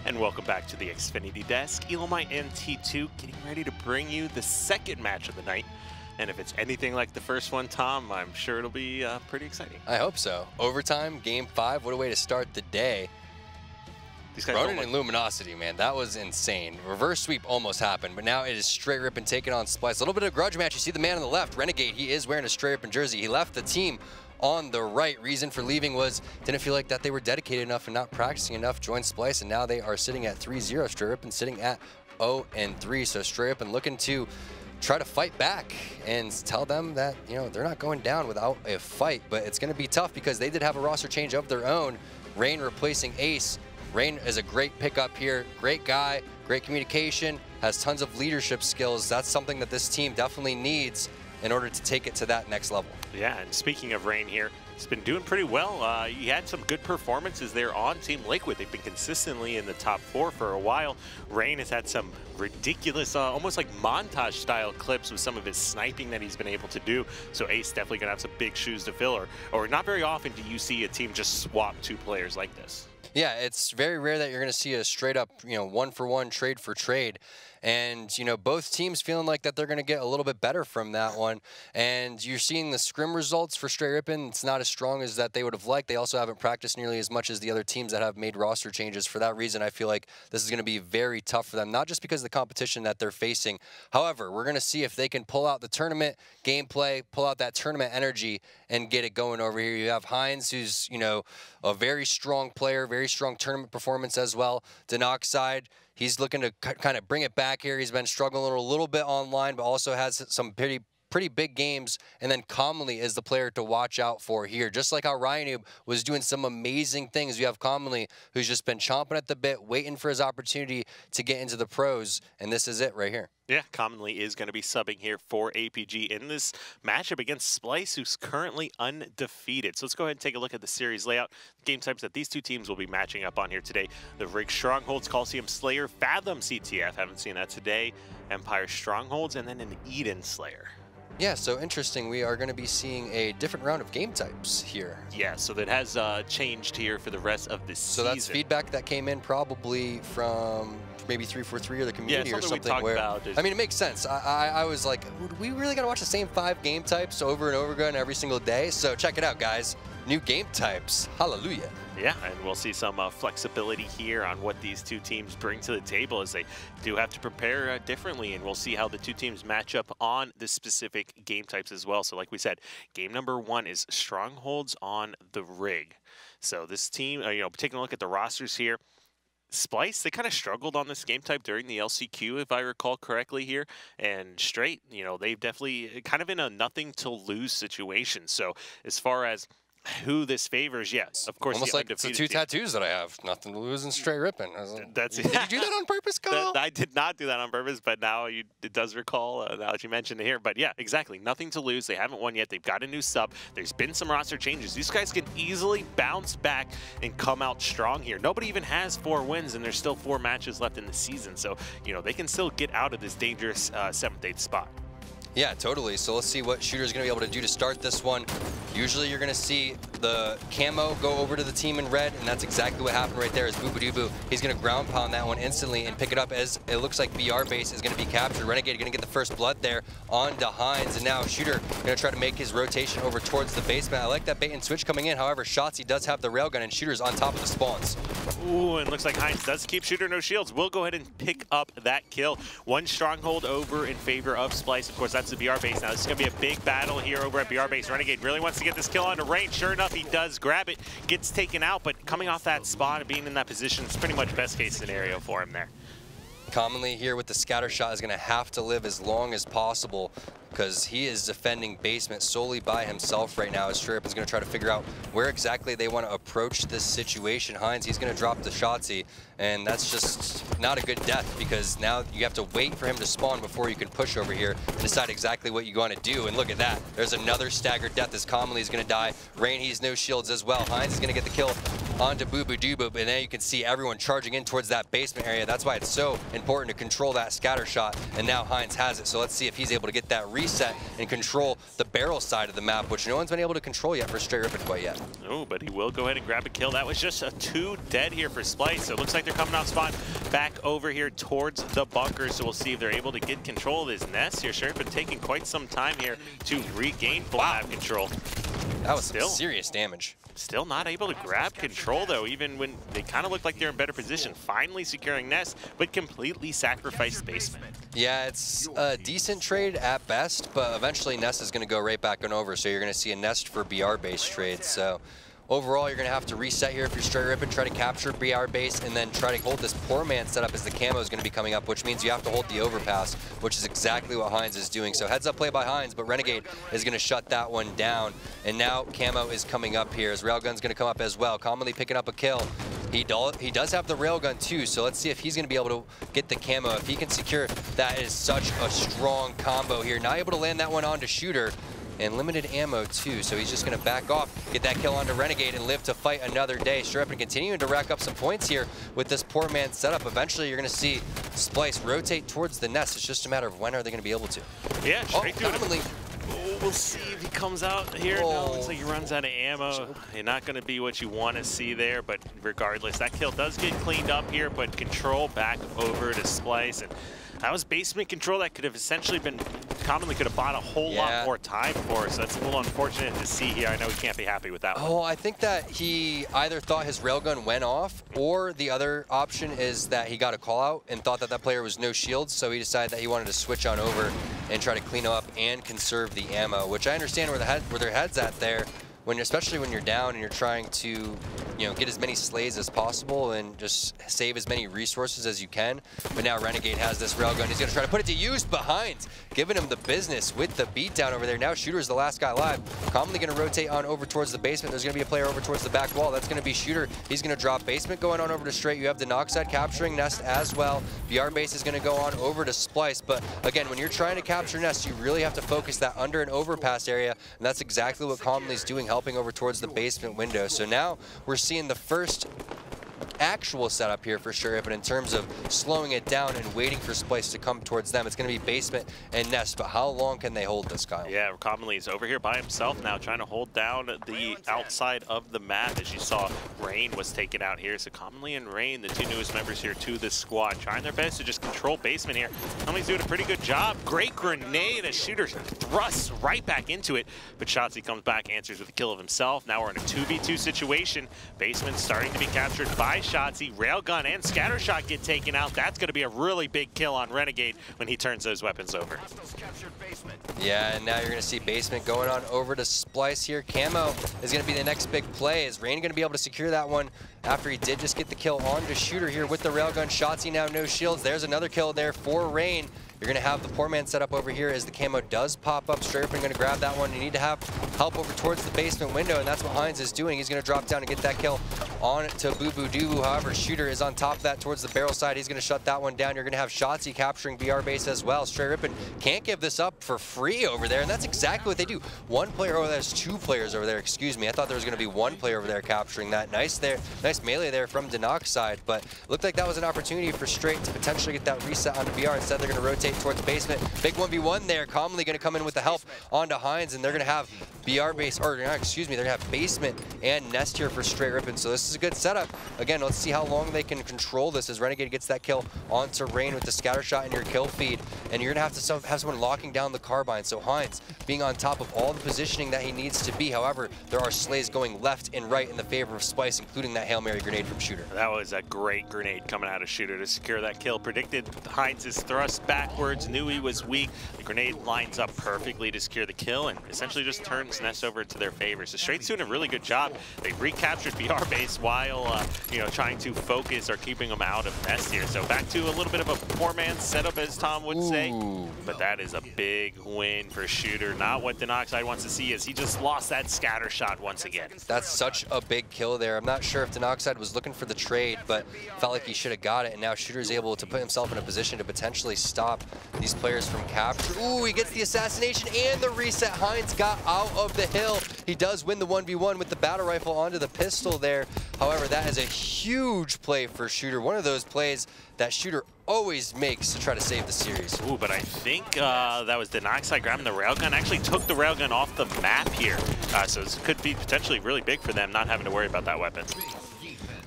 And welcome back to the Xfinity Desk. Elamite and T2 getting ready to bring you the second match of the night. And if it's anything like the first one, Tom, I'm sure it'll be pretty exciting. I hope so. Overtime, game 5, what a way to start the day. Ronin and Luminosity, man, that was insane. Reverse sweep almost happened, but now it is Str8 Rippin taking on Splyce. A little bit of a grudge match. You see the man on the left, Renegade, he is wearing a Str8 Rippin jersey. He left the team on the right. Reason for leaving was didn't feel like that they were dedicated enough and not practicing enough. Joined Splyce, and now they are sitting at 3-0. Str8 Rippin sitting at 0-3. So Str8 Rippin looking to try to fight back and tell them that, you know, they're not going down without a fight, but it's going to be tough because they did have a roster change of their own. Rain replacing Ace. Rain is a great pickup here. Great guy, great communication, has tons of leadership skills. That's something that this team definitely needs in order to take it to that next level. Yeah, and speaking of Rain here, he's been doing pretty well. He had some good performances there on Team Lakewood. They've been consistently in the top 4 for a while. Rain has had some ridiculous, almost like montage-style clips with some of his sniping that he's been able to do. So Ace definitely going to have some big shoes to fill. Or not very often do you see a team just swap 2 players like this. Yeah, it's very rare that you're going to see a straight up, you know, 1-for-1 trade for trade. And, you know, both teams feeling like that they're going to get a little bit better from that one. And you're seeing the scrim results for Str8 Rippin. It's not as strong as that they would have liked. They also haven't practiced nearly as much as the other teams that have made roster changes. For that reason, I feel like this is going to be very tough for them, not just because of the competition that they're facing. However, we're going to see if they can pull out the tournament gameplay, pull out that tournament energy, and get it going over here. You have Heinz, who's, you know, a very strong player, very strong tournament performance as well. Denoxide, he's looking to kind of bring it back here. He's been struggling a little bit online, but also has some pretty big games. And then Commonly is the player to watch out for here. Just like how Ryanoob was doing some amazing things, you have Commonly, who's just been chomping at the bit, waiting for his opportunity to get into the pros, and this is it right here. Yeah, Commonly is going to be subbing here for APG in this matchup against Splyce, who's currently undefeated. So let's go ahead and take a look at the series layout, game types that these two teams will be matching up on here today. The Rig Strongholds, Coliseum Slayer, Fathom CTF, haven't seen that today, Empire Strongholds, and then an Eden Slayer. Yeah, so interesting. We are going to be seeing a different round of game types here. Yeah, so that has changed here for the rest of this season. So that's feedback that came in probably from maybe 343 or the community or something. I mean, it makes sense. I was like, we really got to watch the same 5 game types over and over again every single day. So check it out, guys. New game types. Hallelujah. Yeah, and we'll see some flexibility here on what these two teams bring to the table, as they do have to prepare differently, and we'll see how the two teams match up on the specific game types as well. So like we said, game number 1 is Strongholds on the Rig. So this team, you know, taking a look at the rosters here, Splyce, they kind of struggled on this game type during the LCQ, if I recall correctly here. And Str8, you know, they've definitely kind of in a nothing to lose situation. So as far as who this favors, yes, of course. Almost like the 2 tattoos that I have. Nothing to lose and Str8 Rippin. That's it. Did you do that on purpose, Kyle? I did not do that on purpose, but now it does recall, now that you mentioned it here. But yeah, exactly. Nothing to lose. They haven't won yet. They've got a new sub. There's been some roster changes. These guys can easily bounce back and come out strong here. Nobody even has 4 wins, and there's still 4 matches left in the season. So, you know, they can still get out of this dangerous 7th, 8th spot. Yeah, totally. So let's see what Shooter's going to be able to do to start this one. Usually you're going to see the camo go over to the team in red, and that's exactly what happened right there is Boo-Boo-Doo-Boo. He's going to ground pound that one instantly and pick it up as it looks like BR base is going to be captured. Renegade going to get the first blood there on to Heinz, and now Shooter going to try to make his rotation over towards the basement. I like that bait and switch coming in. However, Shotzi does have the railgun, and Shooter's on top of the spawns. Ooh, and looks like Heinz does keep Shooter no shields. We'll go ahead and pick up that kill. 1 stronghold over in favor of Splyce. Of course, that's the BR base. Now, this is going to be a big battle here over at BR base. Renegade really wants to get this kill onto Rain. Sure enough, he does grab it, gets taken out, but coming off that spot and being in that position is pretty much best case scenario for him there. Commonly here with the scatter shot is going to have to live as long as possible because he is defending basement solely by himself right now as Str8 Rippin's going to try to figure out where exactly they want to approach this situation. Heinz, he's going to drop the Shotzi, and that's just not a good death because now you have to wait for him to spawn before you can push over here and decide exactly what you want to do. And look at that. There's another staggered death as Commonly is going to die. Rain, he's no shields as well. Heinz is going to get the kill onto Boo Boo Doo Boo, and then you can see everyone charging in towards that basement area. That's why it's so important to control that scatter shot, and now Heinz has it. So let's see if he's able to get that reset and control the barrel side of the map, which no one's been able to control yet for Str8 Rippin quite yet. Oh, but he will go ahead and grab a kill. That was just a 2 dead here for Splyce. So it looks like they're coming off spawn back over here towards the bunker. So we'll see if they're able to get control of this nest here. Str8 Rippin taking quite some time here to regain full map control. That was some serious damage. Still not able to grab control, though, even when they kind of look like they're in better position. Finally securing Nest, but completely sacrificed basement. Yeah, it's a decent trade at best, but eventually Nest is going to go right back on over, so you're going to see a Nest for BR-based trade. So overall, you're going to have to reset here if you're Str8 Rippin, try to capture BR base, and then try to hold this poor man setup as the camo is going to be coming up, which means you have to hold the overpass, which is exactly what Heinz is doing. So heads up play by Heinz, but Renegade is going to shut that one down. And now camo is coming up here as Railgun's going to come up as well, commonly picking up a kill. He does have the Railgun too, so let's see if he's going to be able to get the camo. If he can secure, that is such a strong combo here. Not able to land that one onto Shooter. And limited ammo too, so he's just going to back off, get that kill onto Renegade, and live to fight another day. Str8 Rippin continuing to rack up some points here with this poor man setup. Eventually, you're going to see Splyce rotate towards the nest. It's just a matter of when are they going to be able to. Yeah, straight through commonly. We'll see if he comes out here. No, looks like he runs out of ammo. You're not going to be what you want to see there, but regardless, that kill does get cleaned up here, but control back over to Splyce. And that was basement control that could have essentially been, commonly could have bought a whole lot more time for, so that's a little unfortunate to see here. I know he can't be happy with that one. Oh, I think that he either thought his railgun went off, or the other option is that he got a call out and thought that that player was no shields, so he decided that he wanted to switch on over and try to clean up and conserve the ammo, which I understand where their head's at there. Especially when you're down and you're trying to, get as many slays as possible and just save as many resources as you can. But now Renegade has this railgun. He's going to try to put it to use behind, giving him the business with the beatdown over there. Now Shooter's the last guy alive. Commonly going to rotate on over towards the basement. There's going to be a player over towards the back wall. That's going to be Shooter. He's going to drop basement going on over to Str8. You have the Noxide capturing Nest as well. BR base is going to go on over to Splyce. But again, when you're trying to capture Nest, you really have to focus that under and overpass area. And that's exactly what Commonly's doing, helping over towards the basement window. So now we're seeing the first actual setup here for Str8 Rippin in terms of slowing it down and waiting for Splyce to come towards them. It's going to be basement and Nest, but how long can they hold this, Kyle? Yeah, commonly he's over here by himself now, trying to hold down the outside of the map. As you saw, Rain was taken out here. So commonly and Rain, the two newest members here to this squad, trying their best to just control basement here. Commonly's doing a pretty good job. Great grenade as Shooter thrusts right back into it, but Shotzzy comes back, answers with a kill of himself. Now we're in a 2v2 situation. Basement starting to be captured by Shotzzy. Railgun and Scattershot get taken out. That's going to be a really big kill on Renegade when he turns those weapons over. Yeah, and now you're going to see basement going on over to Splyce here. Camo is going to be the next big play. Is Rain going to be able to secure that one after he did just get the kill on to Shooter here with the Railgun? Shotzzy now no shields. There's another kill there for Rain. You're going to have the poor man set up over here as the camo does pop up. Str8 Rippin going to grab that one. You need to have help over towards the basement window, and that's what Heinz is doing. He's going to drop down and get that kill on to Boo Boo Doo Boo. However, Shooter is on top of that towards the barrel side. He's going to shut that one down. You're going to have Shotzzy capturing BR base as well. Str8 Rippin can't give this up for free over there, and that's exactly what they do. One player over there, there's two players over there, excuse me. I thought there was going to be one player over there capturing that. Nice melee there from Denox side, but it looked like that was an opportunity for Str8 to potentially get that reset onto BR. Instead, they're going to rotate towards basement. Big 1v1 there. Commonly going to come in with the help onto Heinz, and they're going to have BR base, or excuse me, they're going to have basement and Nest here for Str8 Rippin. So this is a good setup. Again, let's see how long they can control this as Renegade gets that kill onto Rain with the scatter shot in your kill feed. And you're going to have someone locking down the carbine. So Heinz being on top of all the positioning that he needs to be. However, there are slays going left and right in the favor of Splyce, including that Hail Mary grenade from Shooter. That was a great grenade coming out of Shooter to secure that kill. Predicted Heinz's thrust backwards, knew he was weak. The grenade lines up perfectly to secure the kill and essentially just turns Nest over to their favor. So Str8's doing a really good job. They recaptured BR base while trying to focus or keeping them out of Nest here. So back to a little bit of a poor man's setup, as Tom would say. But that is a big win for Shooter. Not what Denoxide wants to see, as he just lost that scatter shot once again. That's such a big kill there. I'm not sure if Denoxide was looking for the trade, but felt like he should have got it. And now Shooter's able to put himself in a position to potentially stop these players from capture. Ooh, he gets the assassination and the reset. Heinz got out of of the hill. He does win the 1v1 with the battle rifle onto the pistol there. However, that is a huge play for Shooter. One of those plays that Shooter always makes to try to save the series. Ooh, but I think that was Denoxide grabbing the railgun. Actually took the railgun off the map here. So this could be potentially really big for them, not having to worry about that weapon.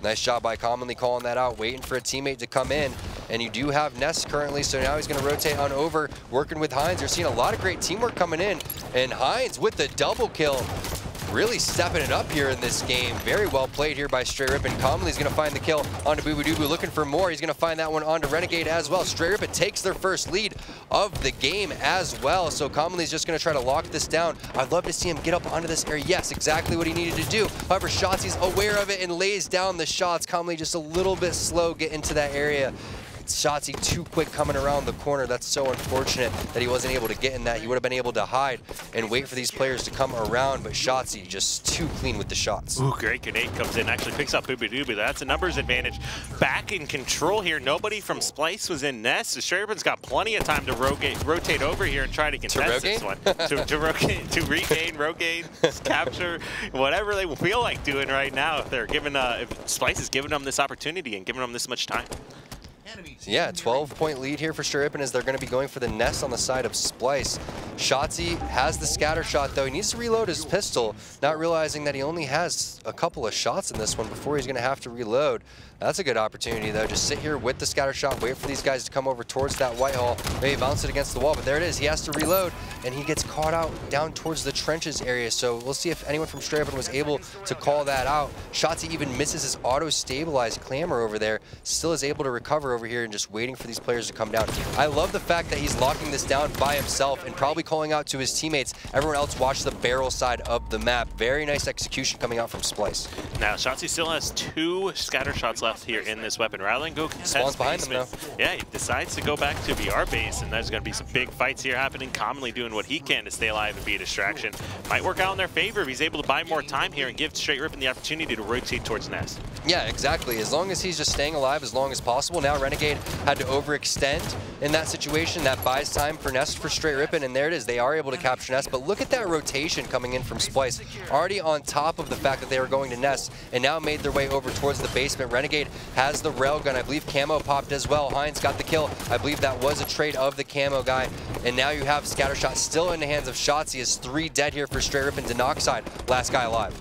Nice job by Commonly calling that out, waiting for a teammate to come in. And you do have Ness currently, so now he's going to rotate on over, working with Hines. You're seeing a lot of great teamwork coming in. And Hines with the double kill, really stepping it up here in this game. Very well played here by Str8 Rippin. Commonly's going to find the kill onto Boo Boo Doo Boo, looking for more. He's going to find that one onto Renegade as well. Str8 Rippin takes their first lead of the game as well. So Commonly's just going to try to lock this down. I'd love to see him get up onto this area. Yes, exactly what he needed to do. However, Shotzi's aware of it and lays down the shots. Commonly just a little bit slow getting to that area. Shotzi too quick coming around the corner. That's so unfortunate that he wasn't able to get in that. He would have been able to hide and wait for these players to come around, but Shotzi just too clean with the shots. Ooh, great grenade comes in, actually picks up Boo Boo Doo Boo. That's a numbers advantage. Back in control here. Nobody from Splyce was in Nest. So Str8 Rippin's got plenty of time to rotate over here and try to contest this one. to regain, rogain, capture, whatever they feel like doing right now. If they're given, if Splyce is giving them this opportunity and giving them this much time. Yeah, 12-point lead here for Str8 Rippin as they're going to be going for the Nest on the side of Splyce. Shotzi has the scatter shot, though. He needs to reload his pistol, not realizing that he only has a couple of shots in this one before he's going to have to reload. That's a good opportunity, though. Just sit here with the scatter shot, wait for these guys to come over towards that Whitehall, maybe bounce it against the wall, but there it is. He has to reload, and he gets caught out down towards the trenches area, so we'll see if anyone from Str8 Rippin was able to call that out. Shotzi even misses his auto-stabilized clamor over there, still is able to recover over here and just waiting for these players to come down. I love the fact that he's locking this down by himself and probably calling out to his teammates. Everyone else watch the barrel side of the map. Very nice execution coming out from Splyce. Now, Shotzi still has 2 scatter shots left here in this weapon. Rather than go Spawns behind them now. Yeah, he decides to go back to VR base, and there's going to be some big fights here happening. Commonly doing what he can to stay alive and be a distraction. Might work out in their favor if he's able to buy more time here and give Str8 Rippin the opportunity to rotate towards Nest. Yeah, exactly. As long as he's just staying alive as long as possible. Now Renegade had to overextend in that situation. That buys time for Nest for Str8 Rippin, and there it is. They are able to capture Nest, but look at that rotation coming in from Splyce. Already on top of the fact that they were going to Nest, and now made their way over towards the basement. Renegade has the railgun. I believe Camo popped as well. Hines got the kill. I believe that was a trade of the Camo guy. And now you have Scattershot still in the hands of Shotzi. Is 3 dead here for Str8 Rippin. Denoxide, last guy alive.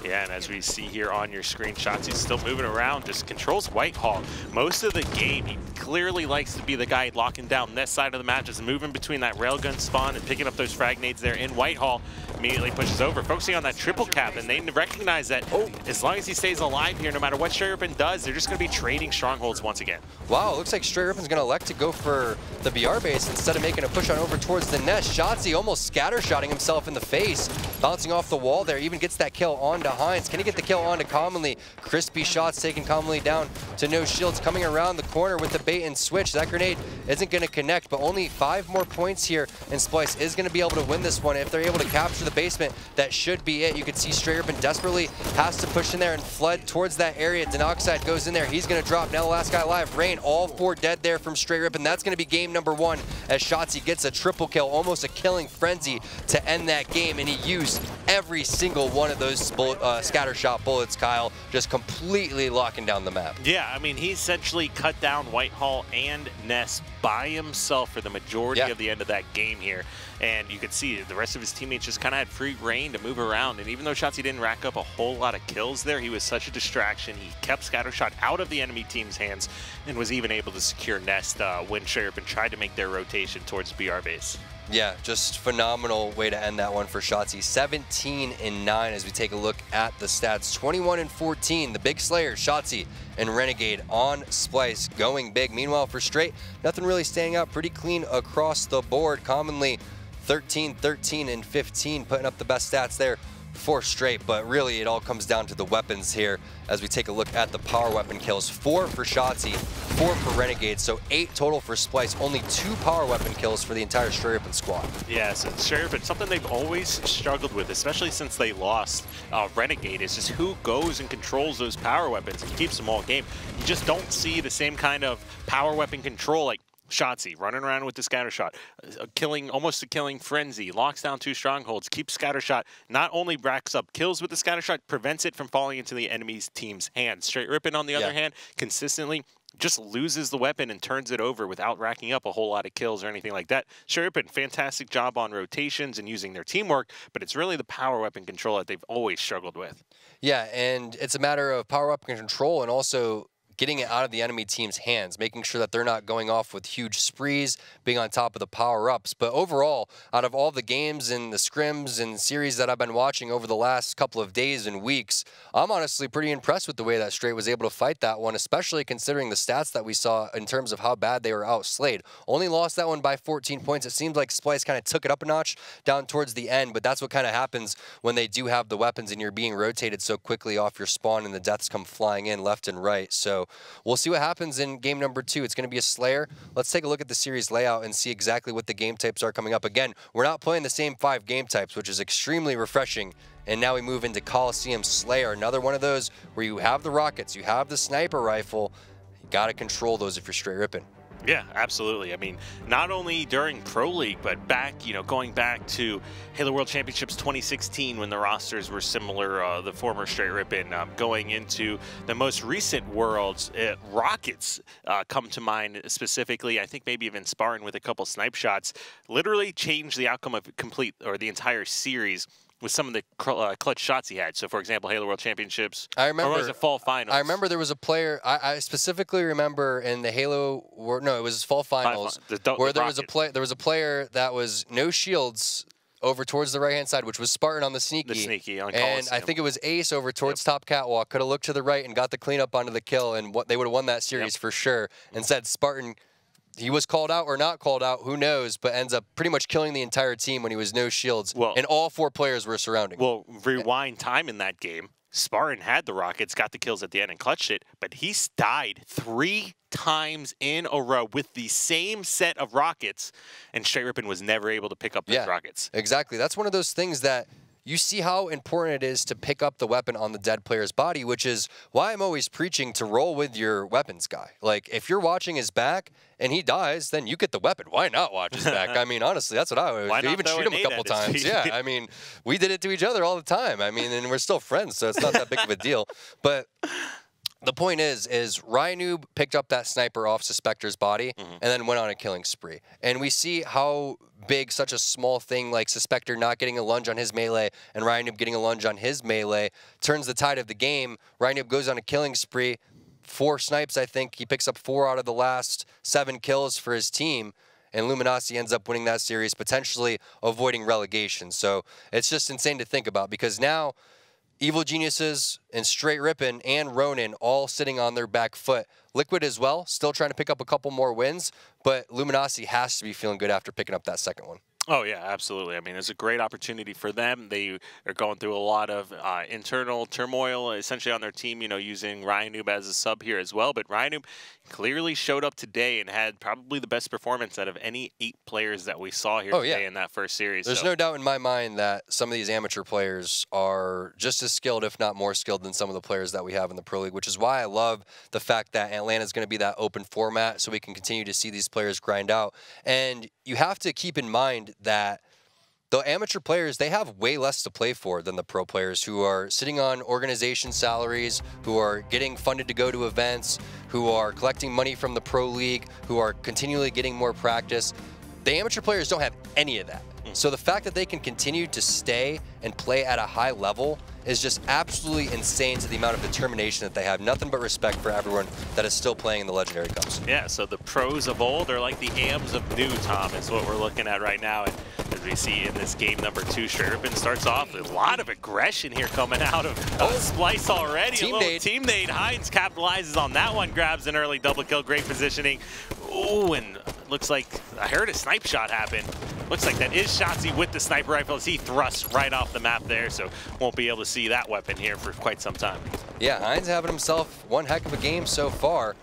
Yeah, and as we see here on your screen, Shotzi's still moving around, just controls Whitehall. Most of the game, he clearly likes to be the guy locking down this side of the map, just moving between that railgun spawn and picking up those frag nades there in Whitehall. Immediately pushes over, focusing on that triple cap, and they recognize that as long as he stays alive here, no matter what Str8 Rippin does, they're just going to be trading strongholds once again. Wow, it looks like Str8 Rippin's going to elect to go for the BR base instead of making a push on over towards the nest. Shotzi almost scattershotting himself in the face, bouncing off the wall there, even gets that kill onto Hines. Can he get the kill onto Commonly? Crispy shots taking Commonly down to no shields, coming around the corner with the bait and switch. That grenade isn't going to connect, but only 5 more points here, and Splyce is going to be able to win this one. If they're able to capture the basement, that should be it. You can see Str8 Rippin desperately has to push in there and flood towards that area. Denoxide goes in there. He's going to drop. Now the last guy alive. Rain, all 4 dead there from Str8 Rippin. That's going to be game number 1 as Shotzi gets a triple kill, almost a killing frenzy to end that game, and he used every single one of those scatter shot bullets, Kyle, just completely locking down the map. Yeah, I mean, he essentially cut down Whitehall and Ness by himself for the majority of the end of that game here. And you could see the rest of his teammates just kind of had free reign to move around. And even though Shotzi didn't rack up a whole lot of kills there, he was such a distraction. He kept Scattershot out of the enemy team's hands and was even able to secure Nest when Str8 Rippin tried to make their rotation towards BR base. Yeah, just phenomenal way to end that one for Shotzi. 17-9 as we take a look at the stats. 21-14, the big slayers, Shotzi and Renegade on Splyce, going big. Meanwhile, for Str8, nothing really standing out. Pretty clean across the board. Commonly 13, 13, and 15, putting up the best stats there for Str8, but really it all comes down to the weapons here as we take a look at the power weapon kills. 4 for Shotzi, 4 for Renegade, so 8 total for Splyce. Only 2 power weapon kills for the entire Str8 Rippin squad. Yes, and Str8 Rippin, something they've always struggled with, especially since they lost Renegade, is just who goes and controls those power weapons and keeps them all game. You just don't see the same kind of power weapon control like Shotzzy running around with the scatter shot, almost a killing frenzy, locks down 2 strongholds, keeps scatter shot, not only racks up kills with the scatter shot, prevents it from falling into the enemy's team's hands. Str8 Rippin, on the other hand, consistently just loses the weapon and turns it over without racking up a whole lot of kills or anything like that. Str8 Rippin, fantastic job on rotations and using their teamwork, but it's really the power weapon control that they've always struggled with. Yeah, and it's a matter of power weapon control and also getting it out of the enemy team's hands, making sure that they're not going off with huge sprees, being on top of the power-ups. But overall, out of all the games and the scrims and series that I've been watching over the last couple of days and weeks, I'm honestly pretty impressed with the way that Str8 was able to fight that one, especially considering the stats that we saw in terms of how bad they were outslayed. Only lost that one by 14 points. It seems like Splyce kind of took it up a notch down towards the end, but that's what kind of happens when they do have the weapons and you're being rotated so quickly off your spawn and the deaths come flying in left and right. So we'll see what happens in game number 2. It's going to be a Slayer. Let's take a look at the series layout and see exactly what the game types are coming up. Again, we're not playing the same 5 game types, which is extremely refreshing. And now we move into Coliseum Slayer, another one of those where you have the rockets, you have the sniper rifle. You got to control those if you're Str8 Rippin. Yeah, absolutely. I mean, not only during Pro League, but back, going back to Halo World Championships 2016 when the rosters were similar, the former Str8 Rippin, going into the most recent Worlds, Rockets come to mind specifically. I think maybe even sparring with a couple snipe shots literally changed the outcome of the entire series with some of the clutch shots he had. So, for example, Halo World Championships, I remember, or was it Fall Finals? I remember there was a player, I specifically remember in the Halo, no, it was Fall Finals, where there was a player that was no shields over towards the right-hand side, which was Spartan on the sneaky. The sneaky on Coliseum. And I think it was Ace over towards top catwalk, could have looked to the right and got the cleanup onto the kill, and they would have won that series for sure. And said Spartan, he was called out or not called out, who knows, but ends up pretty much killing the entire team when he was no shields, and all 4 players were surrounding him. Well, rewind time in that game. Spartan had the rockets, got the kills at the end and clutched it, but he died 3 times in a row with the same set of rockets, and Str8 Rippin was never able to pick up those rockets. Exactly. That's one of those things that you see how important it is to pick up the weapon on the dead player's body, which is why I'm always preaching to roll with your weapons guy. Like, if you're watching his back and he dies, then you get the weapon. Why not watch his back? I mean, honestly, that's what I always do. Even shoot him a couple times. Yeah, I mean, we did it to each other all the time. I mean, and we're still friends, so it's not that big of a deal. But the point is Ryanoob picked up that sniper off Suspector's body and then went on a killing spree. And we see how big such a small thing like Suspector not getting a lunge on his melee and Ryanoob getting a lunge on his melee turns the tide of the game. Ryanoob goes on a killing spree. 4 snipes, I think. He picks up 4 out of the last 7 kills for his team. And Luminosity ends up winning that series, potentially avoiding relegation. So it's just insane to think about because now Evil Geniuses and Str8 Rippin and Ronin all sitting on their back foot. Liquid as well, still trying to pick up a couple more wins, but Luminosity has to be feeling good after picking up that second one. Oh, yeah, absolutely. I mean, it's a great opportunity for them. They are going through a lot of internal turmoil, essentially, on their team, using Ryanoob as a sub here as well. But Ryanoob clearly showed up today and had probably the best performance out of any 8 players that we saw here today in that first series. There's no doubt in my mind that some of these amateur players are just as skilled, if not more skilled, than some of the players that we have in the Pro League, which is why I love the fact that Atlanta is going to be that open format so we can continue to see these players grind out. And you have to keep in mind that the amateur players, they have way less to play for than the pro players who are sitting on organization salaries, who are getting funded to go to events, who are collecting money from the Pro League, who are continually getting more practice. The amateur players don't have any of that. So the fact that they can continue to stay and play at a high level is just absolutely insane to the amount of determination that they have. Nothing but respect for everyone that is still playing in the Legendary Cups. Yeah, so the pros of old are like the AMs of new, Tom, is what we're looking at right now. And as we see in this game number 2, Str8 Rippin starts off with a lot of aggression here coming out of Splyce already. Team nade. Hines capitalizes on that one, grabs an early double kill, great positioning. Ooh, and looks like I heard a snipe shot happen. Looks like that is Shotzzy with the sniper rifle as he thrusts right off the map there, so won't be able to see that weapon here for quite some time. Yeah, Hines having himself one heck of a game so far.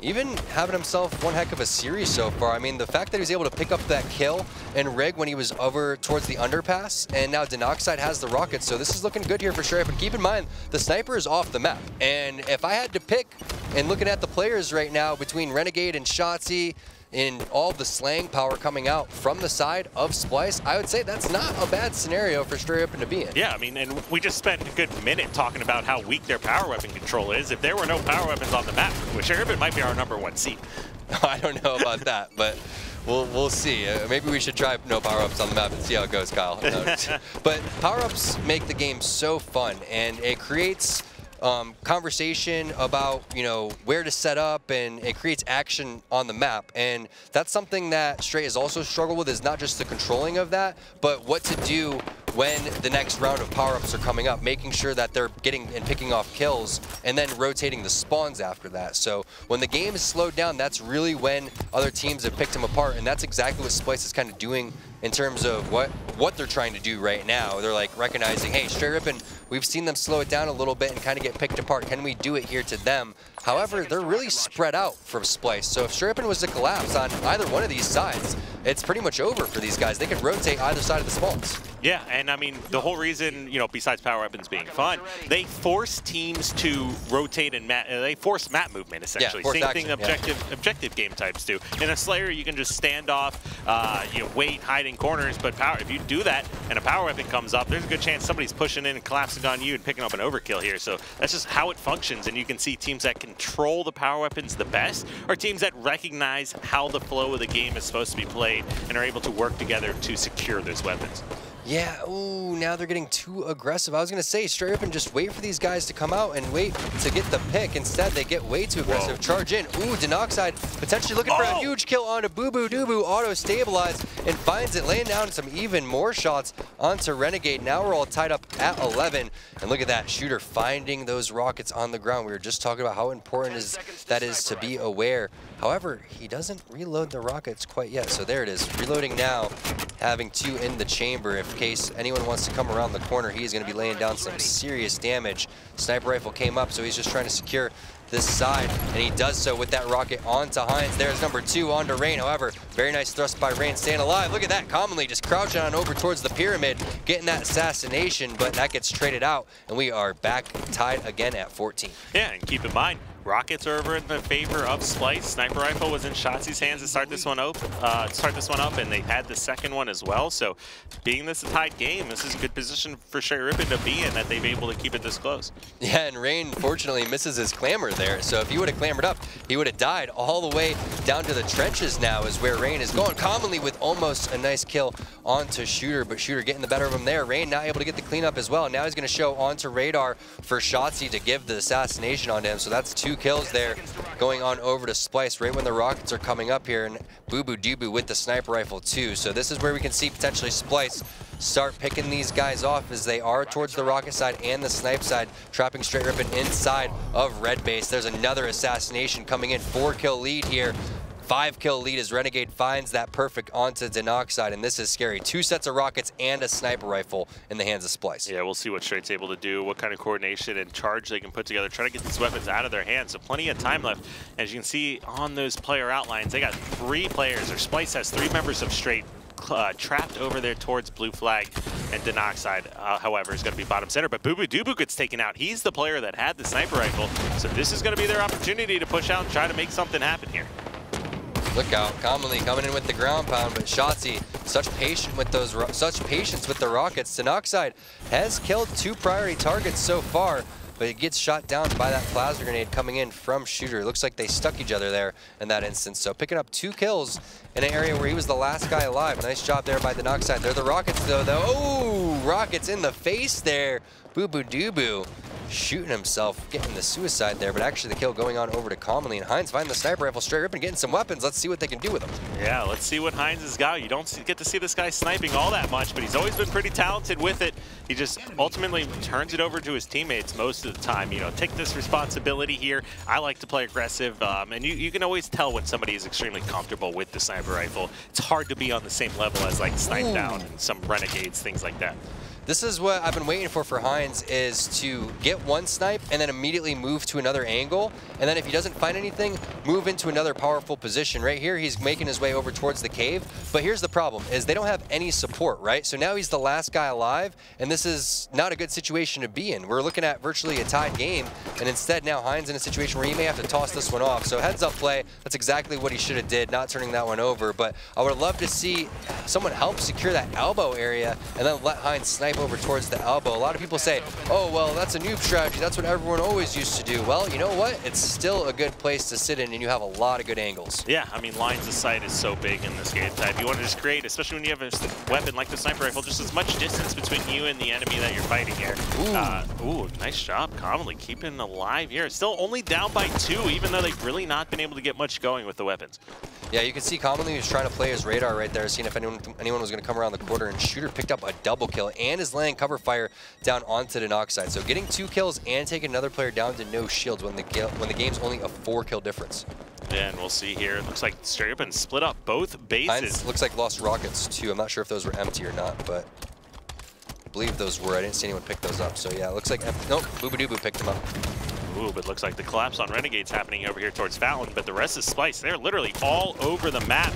Even having himself one heck of a series so far. I mean, the fact that he was able to pick up that kill and rig when he was over towards the underpass, and now Denoxide has the rockets, so this is looking good here for sure. But keep in mind, the sniper is off the map. And if I had to pick, and looking at the players right now between Renegade and Shotzzy, in all the slang power coming out from the side of Splyce, I would say that's not a bad scenario for Str8 Rippin to be in. Yeah, I mean, and we just spent a good minute talking about how weak their power weapon control is. If there were no power weapons on the map, Str8 Rippin might be our #1 seed. I don't know about that, but we'll see. Maybe we should try no power-ups on the map and see how it goes, Kyle. No. But power-ups make the game so fun, and it creates conversation about, you know, where to set up, and it creates action on the map. And that's something that Str8 has also struggled with, is not just the controlling of that, but what to do when the next round of power-ups are coming up, making sure that they're getting and picking off kills and then rotating the spawns after that. So when the game is slowed down, that's really when other teams have picked them apart, and that's exactly what Splyce is kind of doing in terms of what they're trying to do right now. They're like recognizing, hey, Str8 Rippin, we've seen them slow it down a little bit and kind of get picked apart. Can we do it here to them? However, they're really spread out from Splyce. So if Str8 Rippin was to collapse on either one of these sides, it's pretty much over for these guys. They could rotate either side of the spawns. Yeah, and I mean, the whole reason, you know, besides power weapons being fun, they force teams to rotate and they force map movement, essentially. Yeah, Same action, thing objective game types do. In a Slayer, you can just stand off, you know, wait, hide in corners, but if you do that and a power weapon comes up, there's a good chance somebody's pushing in and collapsing on you and picking up an overkill here. So that's just how it functions, and you can see teams that control the power weapons the best are teams that recognize how the flow of the game is supposed to be played and are able to work together to secure those weapons. Yeah, ooh, now they're getting too aggressive. I was going to say, Str8 Rippin just wait for these guys to come out and wait to get the pick. Instead, they get way too aggressive. Whoa. Charge in. Ooh, Denoxide potentially looking for a huge kill onto Boo-Boo. Auto-stabilized and finds it, laying down some even more shots onto Renegade. Now we're all tied up at 11. And look at that, Shooter finding those rockets on the ground. We were just talking about how important that is to be aware. However, he doesn't reload the rockets quite yet. So there it is, reloading now, having 2 in the chamber. In case anyone wants to come around the corner, he's going to be laying down some serious damage. Sniper rifle came up, so he's just trying to secure this side, and he does so with that rocket onto Heinz. There's #2 onto Rain. However, very nice thrust by Rain, staying alive. Look at that, commonly just crouching on over towards the pyramid, getting that assassination, but that gets traded out, and we are back tied again at 14. Yeah, and keep in mind, rockets are over in the favor of Splyce. Sniper rifle was in Shotzi's hands to start this one up, and they had the second one as well. So, being this a tied game, this is a good position for Str8 Rippin to be in, that they've been able to keep it this close. Yeah, and Rain fortunately misses his clamber there. So if he would have clambered up, he would have died all the way down to the trenches. Now is where Rain is going, commonly with almost a nice kill onto Shooter, but Shooter getting the better of him there. Rain not able to get the cleanup as well. Now he's going to show onto Radar for Shotzi to give the assassination onto him. So that's 2 kills there going on over to Splyce right when the rockets are coming up here, and Boo-Boo with the sniper rifle too. So this is where we can see potentially Splyce start picking these guys off as they are towards the rocket side and the snipe side, trapping Str8 Rippin inside of red base. There's another assassination coming in, 4-kill lead here. 5-kill lead as Renegade finds that perfect onto Denoxide, and this is scary. 2 sets of rockets and a sniper rifle in the hands of Splyce. Yeah, we'll see what Str8's able to do, what kind of coordination and charge they can put together, try to get these weapons out of their hands. So plenty of time left. As you can see on those player outlines, they got 3 players, or Splyce has 3 members of Str8 trapped over there towards Blue Flag, and Denoxide, however, is going to be bottom center. But Boo-Boo gets taken out. He's the player that had the sniper rifle, so this is going to be their opportunity to push out and try to make something happen here. Look out, commonly coming in with the ground pound, but Shotzi, such patience with the rockets. Denoxide has killed 2 priority targets so far, but it gets shot down by that plasma grenade coming in from Shooter. It looks like they stuck each other there in that instance. So picking up 2 kills in an area where he was the last guy alive. Nice job there by Denoxide. They're the rockets though. Oh, rockets in the face there. Boo-Boo shooting himself, getting the suicide there, but actually the kill going on over to Commonly, and Heinz finding the sniper rifle. Str8 Rippin getting some weapons. Let's see what they can do with them. Yeah, let's see what Heinz has got. You don't get to see this guy sniping all that much, but he's always been pretty talented with it. He just ultimately turns it over to his teammates most of the time. You know, take this responsibility here. I like to play aggressive, and you can always tell when somebody is extremely comfortable with the sniper rifle. It's hard to be on the same level as like Snipe Down and some Renegades, things like that. This is what I've been waiting for Heinz, is to get one snipe and then immediately move to another angle. And then if he doesn't find anything, move into another powerful position. Right here, he's making his way over towards the cave. But here's the problem, is they don't have any support, right? So now he's the last guy alive, and this is not a good situation to be in. We're looking at virtually a tied game, and instead now Heinz in a situation where he may have to toss this one off. So heads up play, that's exactly what he should have did, not turning that one over. But I would love to see someone help secure that elbow area and then let Heinz snipe over towards the elbow. A lot of people say, oh, well, that's a noob strategy. That's what everyone always used to do. Well, you know what? It's still a good place to sit in, and you have a lot of good angles. Yeah, I mean, lines of sight is so big in this game type. You want to just create, especially when you have a weapon like the sniper rifle, just as much distance between you and the enemy that you're fighting here. Ooh, nice job, Commonly keeping alive here. Still only down by 2, even though they've really not been able to get much going with the weapons. Yeah, you can see Commonly was trying to play his radar right there, seeing if anyone was going to come around the corner, and Shooter picked up a double kill and is laying cover fire down onto the knock side. So getting 2 kills and taking another player down to no shields when the game's only a 4-kill difference. Yeah, and we'll see here. It looks like Str8 Rippin split up both bases. Heinz looks like lost rockets too. I'm not sure if those were empty or not, but I believe those were. I didn't see anyone pick those up. So yeah, it looks like nope, Boobadooboo picked them up. Ooh, but looks like the collapse on Renegade's happening over here towards Fountain, but the rest is Splyce. They're literally all over the map.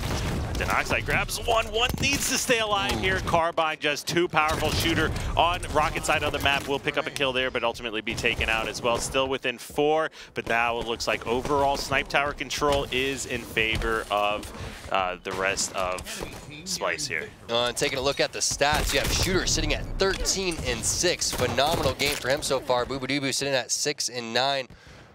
Denoxide grabs one needs to stay alive here. Carbine, just too powerful. Shooter on Rocket side of the map will pick up a kill there, but ultimately be taken out as well. Still within 4, but now it looks like overall snipe tower control is in favor of the rest of Splyce here. And taking a look at the stats, you have Shooter sitting at 13-6. Phenomenal game for him so far. Boobadooboo sitting at 6-9.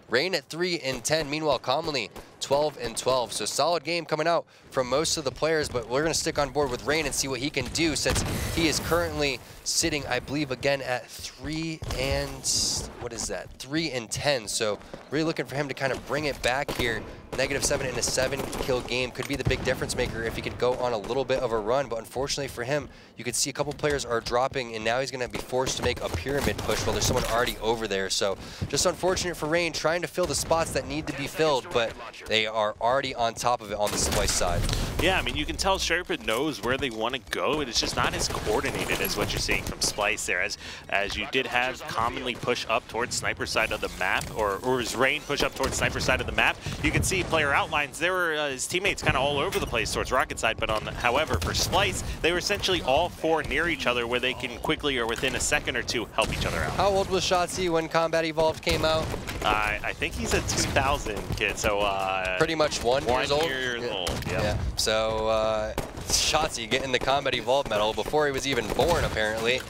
Rain at 3-10. Meanwhile, Commonly 12-12. So solid game coming out from most of the players, but we're going to stick on board with Rain and see what he can do, since he is currently sitting, I believe, again at 3-10. So really looking for him to kind of bring it back here. -7 in a 7-kill game could be the big difference maker if he could go on a little bit of a run, but unfortunately for him, you could see a couple players are dropping, and now he's going to be forced to make a pyramid push while there's someone already over there. So just unfortunate for Rain, trying to fill the spots that need to be filled, but they are already on top of it on the Splyce side. Yeah, I mean, you can tell Str8 knows where they want to go, and it's just not as coordinated as what you're seeing from Splyce there, as you did have Commonly push up towards Sniper side of the map, or as Rain push up towards Sniper side of the map. You can see player outlines, there were his teammates kind of all over the place towards Rocket side, but however, for Splyce, they were essentially all 4 near each other where they can quickly or within a second or 2 help each other out. How old was Shotzi when Combat Evolved came out? I think he's a 2000 kid, so pretty much 1 years old. Yep. Yeah. So Shotzi getting the Combat Evolved medal before he was even born, apparently.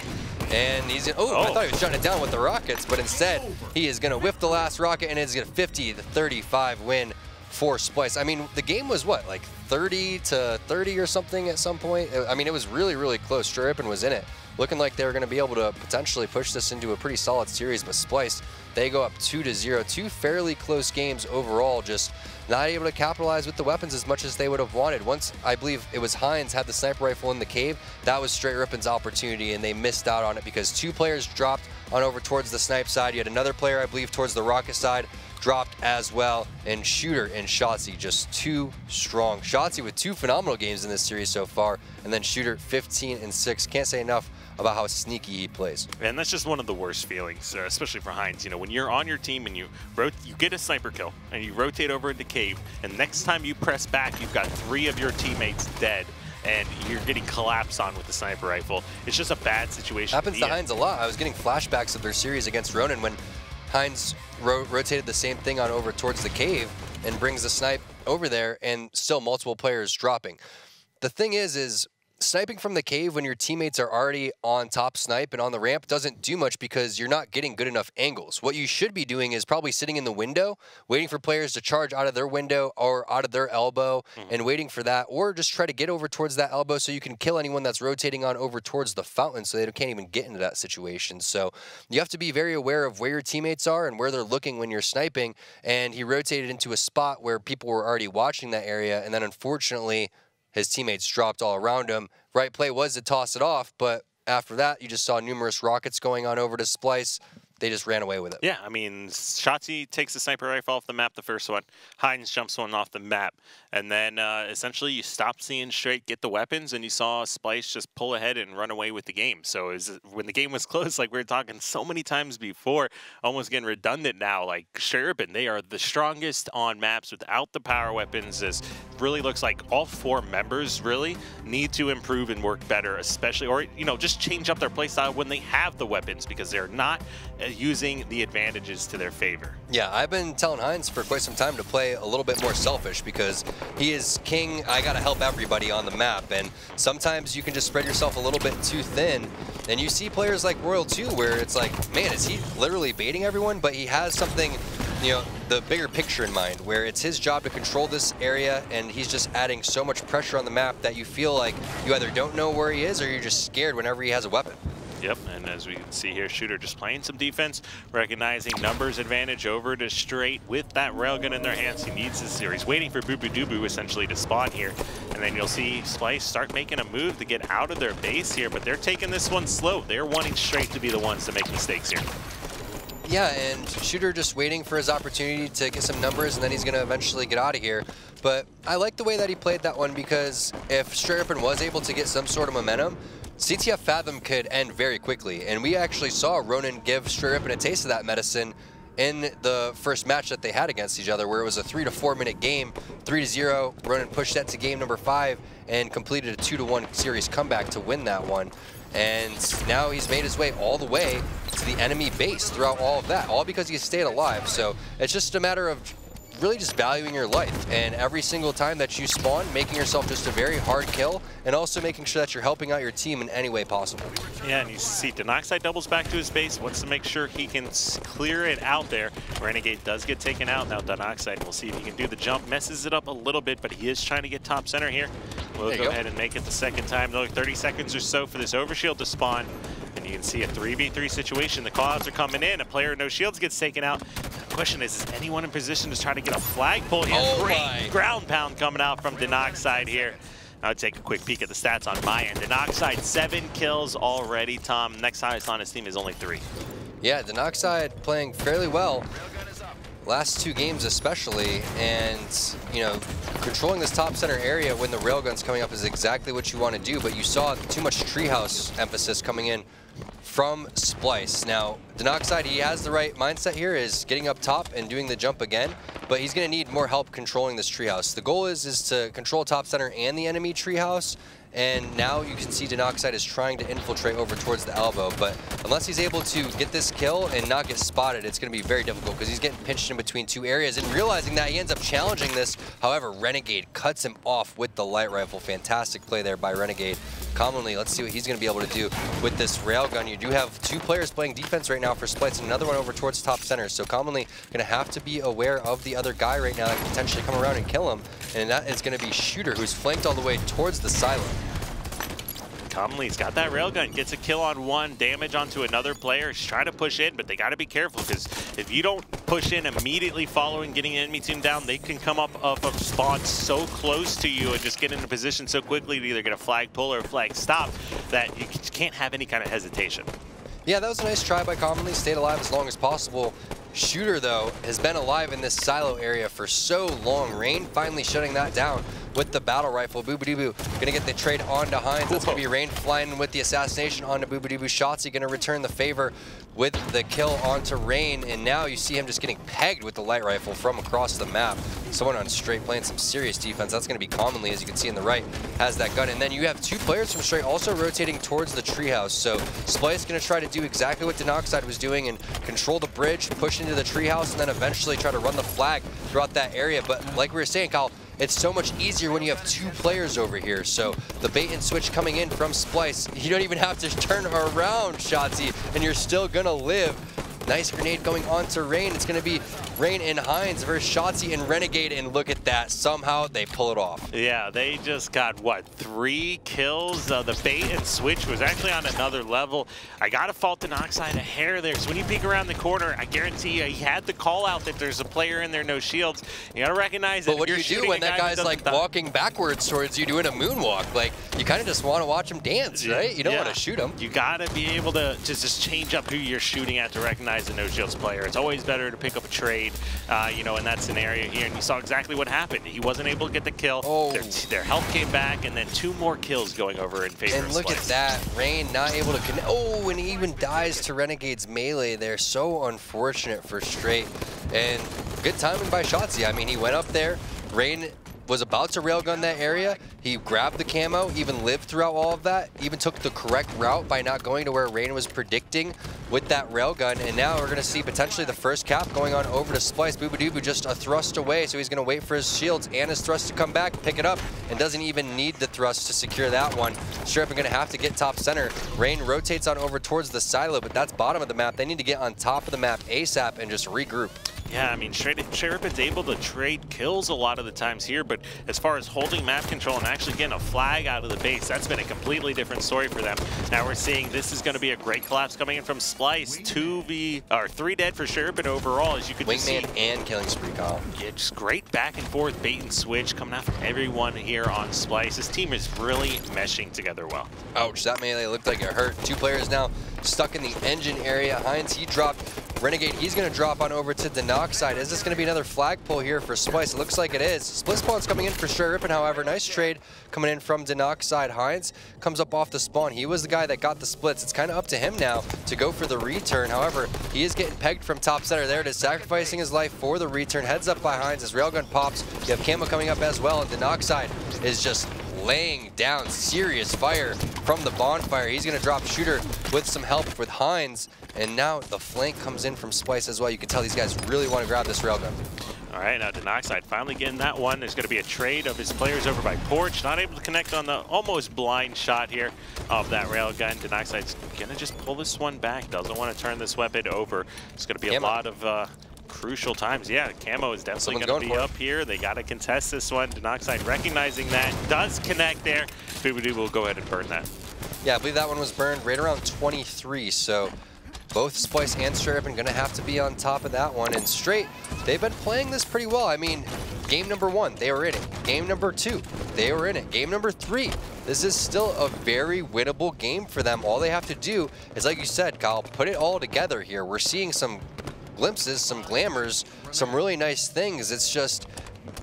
And he's I thought he was shutting it down with the rockets, but instead he is going to whiff the last rocket, and it's going to 50-35 win for Splyce. I mean, the game was what, like 30-30 or something at some point? I mean, it was really, really close. Str8 Rippin was in it, looking like they were going to be able to potentially push this into a pretty solid series, but Splyce, they go up 2-0. 2 fairly close games overall, just not able to capitalize with the weapons as much as they would have wanted. Once, I believe it was Heinz had the sniper rifle in the cave, that was Str8 Rippin's opportunity, and they missed out on it because 2 players dropped on over towards the snipe side. You had another player, I believe, towards the rocket side, dropped as well, and Shooter and Shotzi just too strong. Shotzi with 2 phenomenal games in this series so far, and then Shooter 15-6. Can't say enough about how sneaky he plays. And that's just one of the worst feelings, especially for Heinz. You know, when you're on your team and you get a sniper kill and you rotate over into cave, and next time you press back, you've got 3 of your teammates dead, and you're getting collapsed on with the sniper rifle. It's just a bad situation. Happens to Heinz a lot. I was getting flashbacks of their series against Ronin when Heinz rotated the same thing on over towards the cave and brings the snipe over there, and still multiple players dropping. The thing is sniping from the cave when your teammates are already on top snipe and on the ramp doesn't do much because you're not getting good enough angles. What you should be doing is probably sitting in the window, waiting for players to charge out of their window or out of their elbow, and waiting for that, or just try to get over towards that elbow so you can kill anyone that's rotating on over towards the fountain so they can't even get into that situation. So you have to be very aware of where your teammates are and where they're looking when you're sniping, and he rotated into a spot where people were already watching that area, and then unfortunately his teammates dropped all around him. Right play was to toss it off, but after that, you just saw numerous rockets going on over to Splyce. they just ran away with it. Yeah, I mean, Shotzi takes the sniper rifle off the map, the first one. Hines jumps one off the map. And then essentially you stop seeing Str8 get the weapons, and you saw Splyce just pull ahead and run away with the game. So when the game was close, like we were talking so many times before, almost getting redundant now, like Str8 Rippin, they are the strongest on maps without the power weapons. This really looks like all 4 members really need to improve and work better, especially, or, you know, just change up their playstyle when they have the weapons, because they're not using the advantages to their favor. Yeah, I've been telling Hines for quite some time to play a little bit more selfish, because he is king. I gotta help everybody on the map, and sometimes you can just spread yourself a little bit too thin. And you see players like Royal too, where it's like, man, is he literally baiting everyone? But he has something, you know, the bigger picture in mind, where it's his job to control this area, and he's just adding so much pressure on the map that you feel like you either don't know where he is or you're just scared whenever he has a weapon. Yep, and as we can see here, Shooter just playing some defense, recognizing numbers advantage over to Str8 with that railgun in their hands. He needs this series, he's waiting for Boo Boo Doo Boo essentially to spawn here. And then you'll see Splyce start making a move to get out of their base here, but they're taking this one slow. They're wanting Str8 to be the ones to make mistakes here. Yeah, and Shooter just waiting for his opportunity to get some numbers, and then he's going to eventually get out of here. But I like the way that he played that one, because if Str8 Rippin was able to get some sort of momentum, CTF Fathom could end very quickly. And we actually saw Ronan give Str8 Rippin a taste of that medicine in the first match that they had against each other, where it was a 3 to 4 minute game, 3-0. Ronan pushed that to game number 5 and completed a 2-1 series comeback to win that one. And now he's made his way all the way to the enemy base throughout all of that, all because he stayed alive. So it's just a matter of really just valuing your life, and every single time that you spawn, making yourself just a very hard kill, and also making sure that you're helping out your team in any way possible. Yeah, and you see Denoxide doubles back to his base, wants to make sure he can clear it out there. Renegade does get taken out. Now Denoxide, we'll see if he can do the jump, messes it up a little bit, but he is trying to get top center here. We'll go ahead and make it the second time. Another 30 seconds or so for this overshield to spawn. And you can see a 3v3 situation. The callouts are coming in. A player no shields gets taken out. The question is anyone in position to try to get a flag pull here? Oh, great ground pound coming out from Denoxide here. I'll take a quick peek at the stats on my end. Denoxide 7 kills already, Tom. Next highest on his team is only 3. Yeah, Denoxide playing fairly well. Last 2 games especially, and you know, controlling this top center area when the railgun's coming up is exactly what you want to do, but you saw too much treehouse emphasis coming in from Splyce. Now, Denoxide, he has the right mindset here, is getting up top and doing the jump again, but he's going to need more help controlling this treehouse. The goal is to control top center and the enemy treehouse, and now you can see Denoxide is trying to infiltrate over towards the elbow, but unless he's able to get this kill and not get spotted, it's going to be very difficult, because he's getting pinched in between 2 areas, and realizing that he ends up challenging this. However, Renegade cuts him off with the light rifle. Fantastic play there by Renegade. Commonly, let's see what he's going to be able to do with this railgun. You do have 2 players playing defense right now for Splyce, and another one over towards top center. So Commonly going to have to be aware of the other guy right now that can potentially come around and kill him. And that is going to be Shooter, who's flanked all the way towards the silo. Commonly's got that railgun, gets a kill on one, damage onto another player. He's trying to push in, but they got to be careful, because if you don't push in immediately following getting an enemy team down, they can come up off of spawn so close to you and just get into position so quickly to either get a flag pull or a flag stop that you can't have any kind of hesitation. Yeah, that was a nice try by Commonly, stayed alive as long as possible. Shooter, though, has been alive in this silo area for so long. Rain finally shutting that down with the battle rifle. Boobadoo gonna get the trade onto Hines. That's gonna be Rain flying with the assassination onto Boobadoo. Shotzi gonna return the favor with the kill onto Rain, and now you see him just getting pegged with the light rifle from across the map. Someone on Str8 playing some serious defense. That's gonna be Commonly, as you can see in the right, has that gun. And then you have 2 players from Str8 also rotating towards the treehouse. So Splyce gonna try to do exactly what Denoxide was doing and control the bridge, push into the treehouse, and then eventually try to run the flag throughout that area. But like we were saying, Kyle, it's so much easier when you have 2 players over here. So the bait and switch coming in from Splyce, you don't even have to turn around, Shotzi, and you're still gonna live. Nice grenade going on to Rain. It's gonna be Rain and Heinz versus Shotzzy and Renegade, and look at that. Somehow they pull it off. Yeah, they just got, what, 3 kills? The bait and switch was actually on another level. I got to fault Denoxide a hair there, because when you peek around the corner, I guarantee you, he had the call out that there's a player in there, no shields. You got to recognize it. But what do you do when that guy's like walking backwards towards you doing a moonwalk? Like, you kind of just want to watch him dance, right? You don't want to shoot him. You got to be able to just change up who you're shooting at to recognize a no shields player. It's always better to pick up a trade, you know, in that scenario here. And you saw exactly what happened. He wasn't able to get the kill. Oh. Their health came back, and then 2 more kills going over in favor of And look Splyce. at that. Rain not able to connect. Oh, and he even dies to Renegade's melee there. So unfortunate for Str8. And good timing by Shotzzy. I mean, he went up there. Rain was about to railgun that area. He grabbed the camo, even lived throughout all of that, even took the correct route by not going to where Rain was predicting with that railgun. And now we're going to see potentially the first cap going on over to Splyce. Boobadooboo just a thrust away, so he's going to wait for his shields and his thrust to come back, pick it up, and doesn't even need the thrust to secure that one. Str8 going to have to get top center. Rain rotates on over towards the silo, but that's bottom of the map. They need to get on top of the map ASAP and just regroup. Yeah, I mean, Str8 Rippin's able to trade kills a lot of the times here, but as far as holding map control and actually getting a flag out of the base, that's been a completely different story for them. Now we're seeing this is going to be a great collapse coming in from Splyce. 3 dead for Str8 Rippin overall, as you could just see. Wingman and killing spree, Kyle. Yeah, just great back and forth bait and switch coming out from everyone here on Splyce. This team is really meshing together well. Ouch, that melee looked like it hurt. 2 players now stuck in the engine area. Heinz, he dropped. Renegade, he's going to drop on over to Denoxide. Is this going to be another flag pull here for Splyce? It looks like it is. Split spawn's coming in for Str8 Rippin, however. Nice trade coming in from Denoxide. Heinz comes up off the spawn. He was the guy that got the splits. It's kind of up to him now to go for the return. However, he is getting pegged from top center. There it is, sacrificing his life for the return. Heads up by Heinz as railgun pops. You have camo coming up as well, and Denoxide is just laying down serious fire from the bonfire. He's going to drop shooter with some help with Heinz. And now the flank comes in from Splyce as well. You can tell these guys really want to grab this railgun. All right, now Denoxide finally getting that one. There's going to be a trade of his players over by Porch. Not able to connect on the almost blind shot here of that railgun. Denoxide's going to just pull this one back. Doesn't want to turn this weapon over. It's going to be a lot of crucial times. Yeah, camo is definitely going to be up here. They got to contest this one. Denoxide recognizing that. Does connect there. Boobadooboo will go ahead and burn that. Yeah, I believe that one was burned right around 23, so both Splyce and Str8 Rippin going to have to be on top of that one. And Str8, they've been playing this pretty well. I mean, game number 1, they were in it. Game number 2, they were in it. Game number 3, this is still a very winnable game for them. All they have to do is, like you said, Kyle, put it all together here. We're seeing some glimpses, some glamours, some really nice things. It's just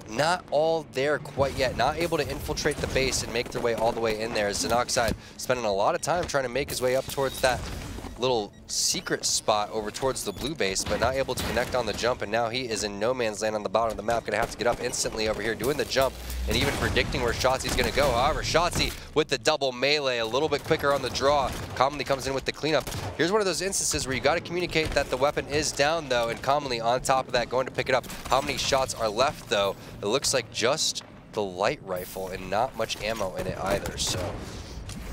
not all there quite yet. Not able to infiltrate the base and make their way all the way in there. As Denoxide spending a lot of time trying to make his way up towards that little secret spot over towards the blue base, but not able to connect on the jump, and now he is in no man's land on the bottom of the map. Gonna have to get up instantly over here doing the jump and even predicting where Shotzzy's gonna go. However, Shotzzy with the double melee, a little bit quicker on the draw, commonly comes in with the cleanup. Here's one of those instances where you got to communicate that the weapon is down though, and commonly on top of that going to pick it up. How many shots are left though? It looks like just the light rifle and not much ammo in it either, so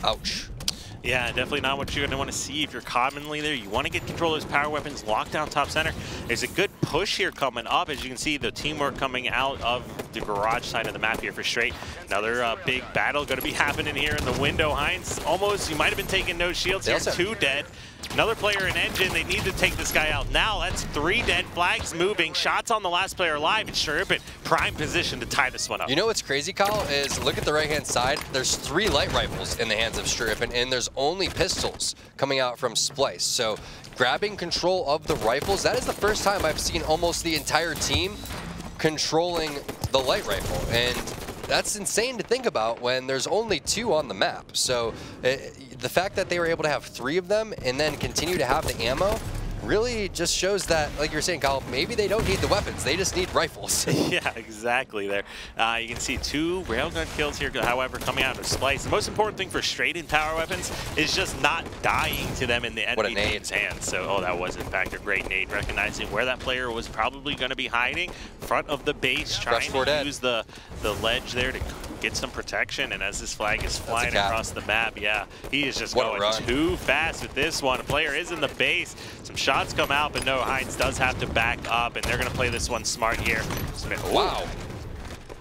ouch. Yeah, definitely not what you're going to want to see if you're commonly there. You want to get control of those power weapons, lock down top center. There's a good push here coming up. As you can see, the teamwork coming out of the garage side of the map here for Str8. Another big battle going to be happening here in the window. Heinz almost, you might have been taking no shields here. 2 dead. Another player in engine. They need to take this guy out now. That's 3 dead. Flags moving. Shots on the last player alive. And Str8 Rippin prime position to tie this one up. You know what's crazy, Kyle, is look at the right-hand side. There's 3 light rifles in the hands of Str8 Rippin, and there's only pistols coming out from Splyce. So grabbing control of the rifles, that is the first time I've seen almost the entire team controlling the light rifle. And that's insane to think about when there's only 2 on the map. So the fact that they were able to have 3 of them and then continue to have the ammo really just shows that, like you're saying, Kyle, maybe they don't need the weapons. They just need rifles. Yeah, exactly there. You can see 2 railgun kills here, however, coming out of Splyce. The most important thing for Str8 in power weapons is just not dying to them in the enemy team's hands. So, oh, that was, in fact, a great nade, recognizing where that player was probably going to be hiding. Front of the base, trying to use the ledge there to get some protection. And as this flag is flying across the map, yeah, he is just going too fast with this one. A player is in the base. Some shots come out, but no, Heinz does have to back up, and they're going to play this one smart here. Wow.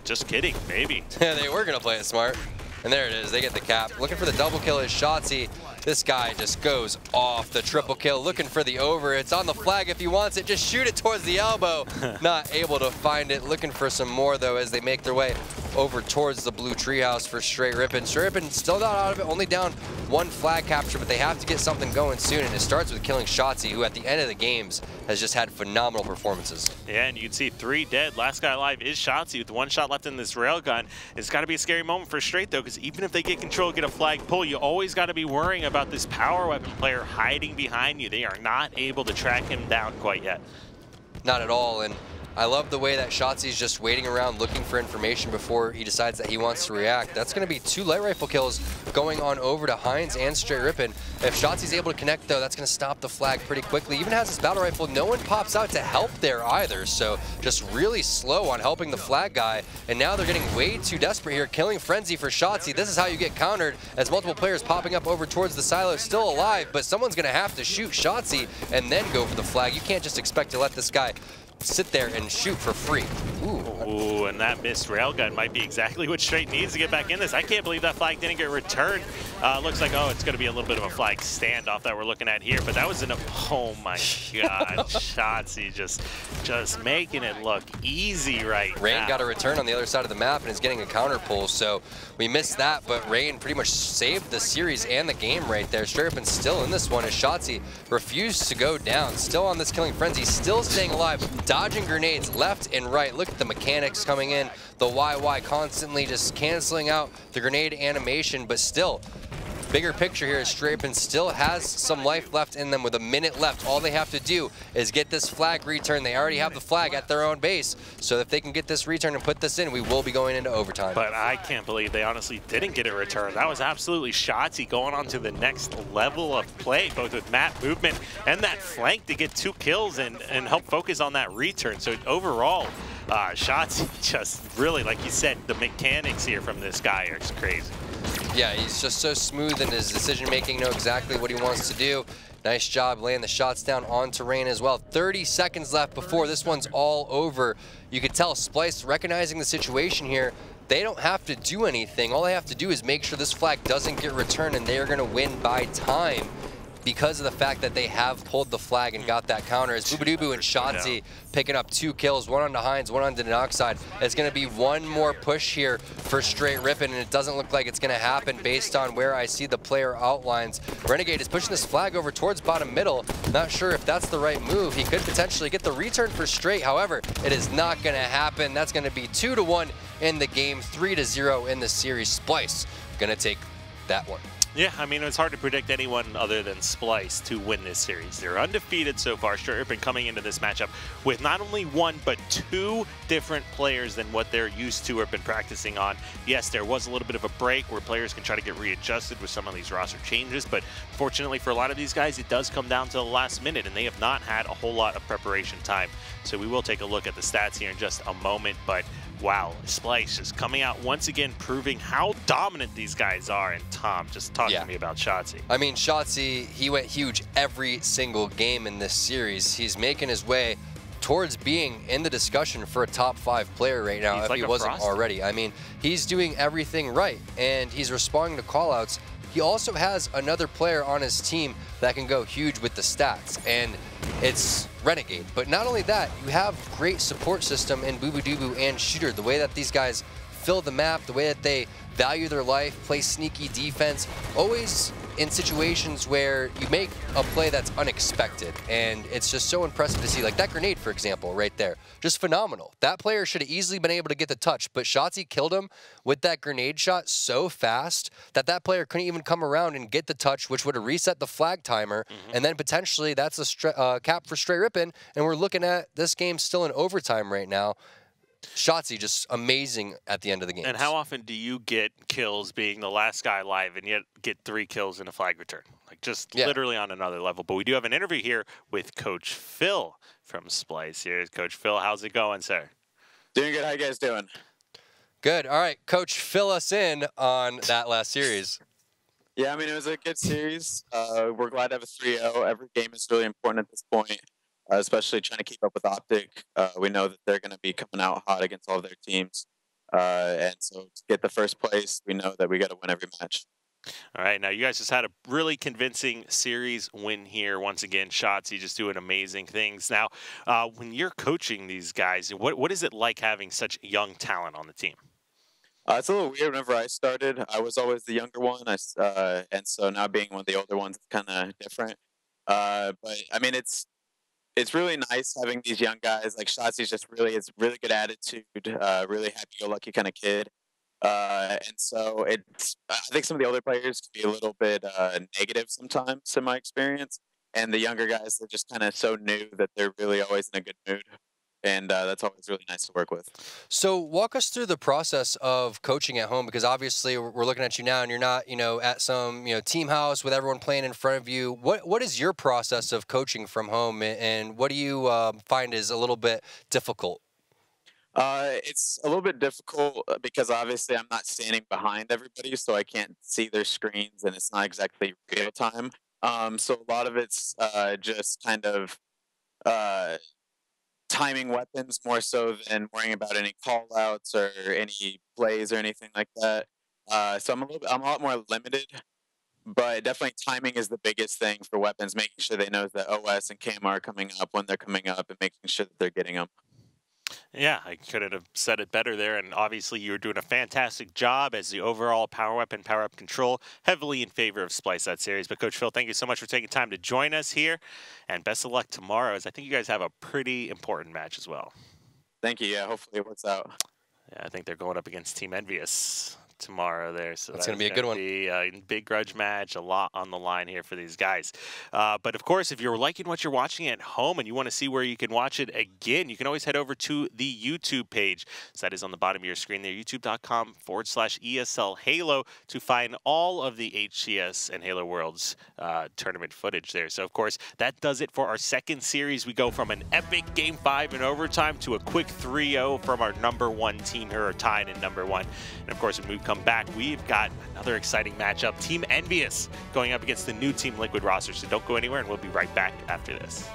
Just kidding, maybe. Yeah, they were going to play it smart. And there it is, they get the cap. Looking for the double kill is Shotzzy. This guy just goes off the triple kill, looking for the over. It's on the flag if he wants it, just shoot it towards the elbow. Not able to find it, looking for some more though as they make their way over towards the blue treehouse for Str8 Rippin. Str8 Rippin still not out of it, only down one flag capture, but they have to get something going soon, and it starts with killing Shotzzy, who at the end of the games has just had phenomenal performances. Yeah, and you can see 3 dead. Last guy alive is Shotzzy with 1 shot left in this railgun. It's got to be a scary moment for Str8 though, because even if they get control, get a flag pull, you always got to be worrying about this power weapon player hiding behind you. They are not able to track him down quite yet. Not at all, and I love the way that Shotzzy's just waiting around looking for information before he decides that he wants to react. That's going to be 2 light rifle kills going on over to Heinz and Str8 Rippin. If Shotzzy's able to connect though, that's going to stop the flag pretty quickly. Even has his battle rifle, no one pops out to help there either, so just really slow on helping the flag guy. And now they're getting way too desperate here, killing Frenzy for Shotzzy. This is how you get countered, as multiple players popping up over towards the silo, still alive, but someone's going to have to shoot Shotzzy and then go for the flag. You can't just expect to let this guy sit there and shoot for free. Ooh, and that missed railgun might be exactly what Str8 needs to get back in this. I can't believe that flag didn't get returned. Looks like, oh, it's going to be a little bit of a flag standoff that we're looking at here, but that was oh my God, Shotzzy just making it look easy right now. Rain got a return on the other side of the map and is getting a counter pull, so we missed that, but Rain pretty much saved the series and the game right there. Str8 Rippin still in this one as Shotzzy refused to go down, still on this killing frenzy, still staying alive, dodging grenades left and right. Look at the mechanics coming in, the YY constantly just canceling out the grenade animation, but still, bigger picture here is Str8 Rippin still has some life left in them with a minute left. All they have to do is get this flag return. They already have the flag at their own base, so if they can get this return and put this in, we will be going into overtime. But I can't believe they honestly didn't get a return. That was absolutely Shotzzy going on to the next level of play, both with map movement and that flank to get 2 kills and help focus on that return. So overall, Shotzzy just really, like you said, the mechanics here from this guy are just crazy. Yeah, he's just so smooth in his decision-making, know exactly what he wants to do. Nice job laying the shots down onto Rain as well. 30 seconds left before this one's all over. You could tell Splyce recognizing the situation here. They don't have to do anything. All they have to do is make sure this flag doesn't get returned, and they are going to win by time because of the fact that they have pulled the flag and got that counter. As Boobadooboo and Shotzzy picking up 2 kills, 1 onto Heinz, 1 onto Denoxide. It's going to be one more push here for Str8 Rippin, and it doesn't look like it's going to happen based on where I see the player outlines. Renegade is pushing this flag over towards bottom middle. Not sure if that's the right move. He could potentially get the return for Str8. However, it is not going to happen. That's going to be 2-1 in the game, 3-0 in the series. Splyce going to take that one. Yeah, I mean, it's hard to predict anyone other than Splyce to win this series. They're undefeated so far. Str8 Rippin coming into this matchup with not only 1, but 2 different players than what they're used to or been practicing on. Yes, there was a little bit of a break where players can try to get readjusted with some of these roster changes, but fortunately for a lot of these guys, it does come down to the last minute, and they have not had a whole lot of preparation time. So we will take a look at the stats here in just a moment, but wow, Splyce is coming out once again, proving how dominant these guys are. And Tom, just talk to me about Shotzzy. I mean, Shotzzy, he went huge every single game in this series. He's making his way towards being in the discussion for a top 5 player right now, if he wasn't already. I mean, he's doing everything right, and he's responding to callouts. He also has another player on his team that can go huge with the stats, and it's Renegade. But not only that, you have great support system in Boobadooboo and Shooter. The way that these guys fill the map, the way that they value their life, play sneaky defense, always in situations where you make a play that's unexpected. And it's just so impressive to see, like that grenade, for example, right there. Just phenomenal. That player should have easily been able to get the touch, but Shotzzy killed him with that grenade shot so fast that that player couldn't even come around and get the touch, which would have reset the flag timer. And then potentially that's a cap for Str8 Rippin, and we're looking at this game still in overtime right now. Shotzzy just amazing at the end of the game. And how often do you get kills being the last guy alive and yet get 3 kills in a flag return? Like just literally on another level. But we do have an interview here with Coach Phil from Splyce. Here's Coach Phil. How's it going, sir? Doing good. How you guys doing? Good. All right, Coach, fill us in on that last series. Yeah, I mean, it was a good series. We're glad to have a 3-0. Every game is really important at this point, especially trying to keep up with Optic. We know that they're going to be coming out hot against all of their teams. And so to get the first place, we know that we got to win every match. All right, now you guys just had a really convincing series win here. Once again, Shots, you just doing amazing things. Now, when you're coaching these guys, what is it like having such young talent on the team? It's a little weird. Whenever I started, I was always the younger one. And so now being one of the older ones is kind of different. But I mean, it's really nice having these young guys. Like Shotzi's just it's really good attitude, really happy-go-lucky kind of kid. And so I think some of the older players can be a little bit negative sometimes in my experience. And the younger guys, they're just kind of so new that they're really always in a good mood. And that's always really nice to work with. So walk us through the process of coaching at home, because obviously we're looking at you now and you're not, at some, team house with everyone playing in front of you. What is your process of coaching from home, and what do you find is a little bit difficult? It's a little bit difficult because obviously I'm not standing behind everybody, so I can't see their screens, and it's not exactly real time. So a lot of it's just kind of uh, timing weapons more so than worrying about any call outs or any plays or anything like that. So I'm a lot more limited, but definitely timing is the biggest thing for weapons, making sure they know that OS and KMR are coming up when they're coming up and making sure that they're getting them. Yeah, I couldn't have said it better there. And obviously, you were doing a fantastic job as the overall power weapon, power up control, heavily in favor of Splyce that series. But Coach Phil, thank you so much for taking time to join us here. And best of luck tomorrow, as I think you guys have a pretty important match as well. Thank you. Yeah, hopefully it works out. Yeah, I think they're going up against Team Envious tomorrow there, so that's going to be a good one. A big grudge match, a lot on the line here for these guys. But of course, if you're liking what you're watching at home and you want to see where you can watch it again, you can always head over to the YouTube page. So that is on the bottom of your screen there, youtube.com/ESL Halo, to find all of the HCS and Halo Worlds tournament footage there. So of course, that does it for our second series. We go from an epic Game 5 in overtime to a quick 3-0 from our #1 team here, tied in #1. And of course, when we come back, we've got another exciting matchup. Team Envious going up against the new Team Liquid roster. So don't go anywhere, and we'll be right back after this.